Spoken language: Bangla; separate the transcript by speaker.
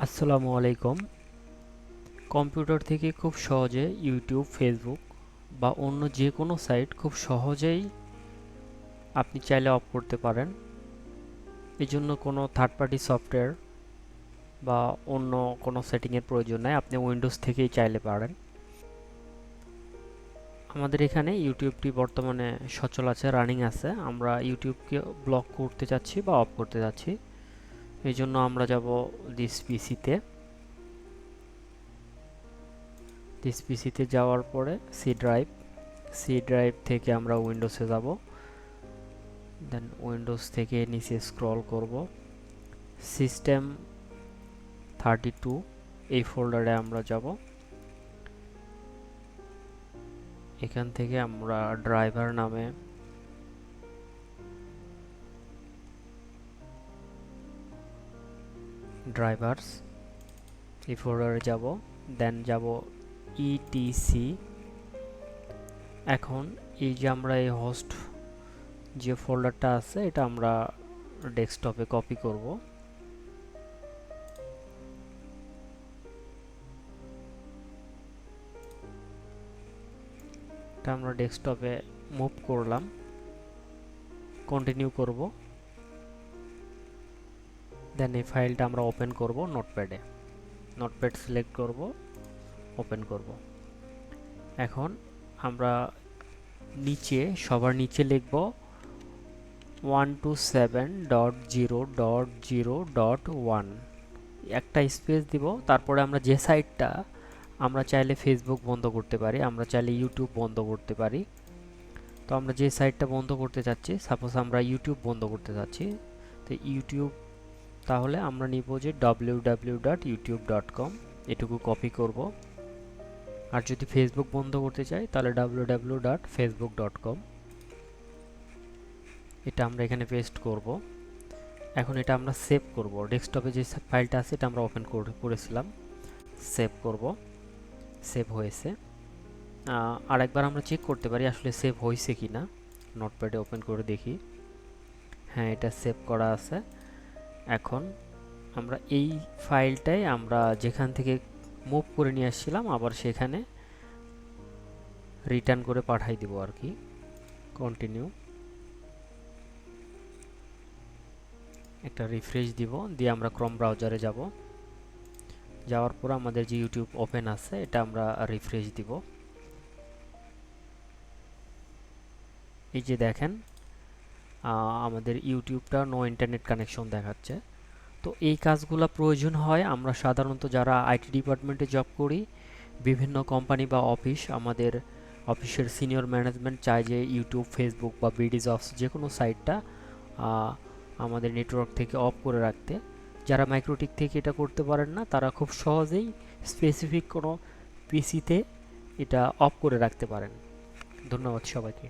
Speaker 1: আসসালামু আলাইকুম। কম্পিউটার থেকে খুব সহজে ইউটিউব, ফেসবুক বা অন্য যে কোনো সাইট খুব সহজেই আপনি চাইলে অফ করতে পারেন। এই জন্য কোনো থার্ড পার্টি সফটওয়্যার বা অন্য কোনো সেটিংয়ের প্রয়োজন নাই, আপনি উইন্ডোজ থেকেই চাইলে পারেন। আমাদের এখানে ইউটিউবটি বর্তমানে সচল আছে, রানিং আছে। আমরা ইউটিউবকে ব্লক করতে যাচ্ছি বা অফ করতে যাচ্ছি। এই জন্য আমরা যাব দিস পিসিতে যাওয়ার পরে সি ড্রাইভ থেকে আমরা উইন্ডোজে যাব। দেন উইন্ডোজ থেকে নিচে স্ক্রল করব, সিস্টেম 32 এই ফোল্ডারে আমরা যাব। এখান থেকে আমরা ড্রাইভার নামে ড্রাইভারস এই ফোল্ডারে যাব। দেন যাব ইটিসি। এখন এই যে আমরা এই হোস্ট যে ফোল্ডারটা আছে এটা আমরা ডেস্কটপে কপি করব। এটা আমরা ডেস্কটপে মুভ করলাম, কন্টিনিউ করব। দেন এই ফাইলটা আমরা ওপেন করব নোটপ্যাড সিলেক্ট করব, ওপেন করব। এখন আমরা সবার নিচে লিখব 127.0.0.1, একটা স্পেস দিব। তারপরে আমরা যে সাইটটা আমরা চাইলে ফেসবুক বন্ধ করতে পারি, আমরা চাইলে ইউটিউব বন্ধ করতে পারি। তো আমরা যে সাইটটা বন্ধ করতে চাচ্ছি, সাপোজ আমরা ইউটিউব বন্ধ করতে চাচ্ছি, তো ইউটিউব, তাহলে আমরা নিব যে www.youtube.com, এটুকু কপি করব। আর যদি ফেসবুক বন্ধ করতে চাই তাহলে www.facebook.com, এটা আমরা এখানে পেস্ট করব। এখন এটা আমরা সেভ করব। ডেস্কটপে যে ফাইলটা আছে এটা আমরা ওপেন করেছিলাম, সেভ করব। সেভ হয়েছে। আরেকবার আমরা চেক করতে পারি আসলে সেভ হয়েছে কিনা। নোটপ্যাডে ওপেন করে দেখি, হ্যাঁ এটা সেভ করা আছে। এখন আমরা এই ফাইলটাই আমরা যেখান থেকে মুভ করে নিয়ে আসছিলাম আবার সেখানে রিটার্ন করে পাঠাই দিব আর কি। কন্টিনিউ, একটা রিফ্রেশ দিব, দিয়ে আমরা ক্রোম ব্রাউজারে যাব। যাওয়ার পর আমাদের যে ইউটিউব ওপেন আছে এটা আমরা রিফ্রেশ দিব। এই যে দেখেন আমাদের ইউটিউবটা নো ইন্টারনেট কানেকশন দেখাচ্ছে। তো এই কাজগুলো প্রয়োজন হয় আমরা সাধারণত যারা আইটি ডিপার্টমেন্টে জব করি, বিভিন্ন কোম্পানি বা অফিস, আমাদের অফিসের সিনিয়র ম্যানেজমেন্ট চায় যে ইউটিউব, ফেসবুক বা বিডিজবস যে কোনো সাইটটা আমাদের নেটওয়ার্ক থেকে অফ করে রাখতে। যারা মাইক্রোটিক থেকে এটা করতে পারেন না তারা খুব সহজেই স্পেসিফিক কোনো পিসিতে এটা অফ করে রাখতে পারেন। ধন্যবাদ সবাইকে।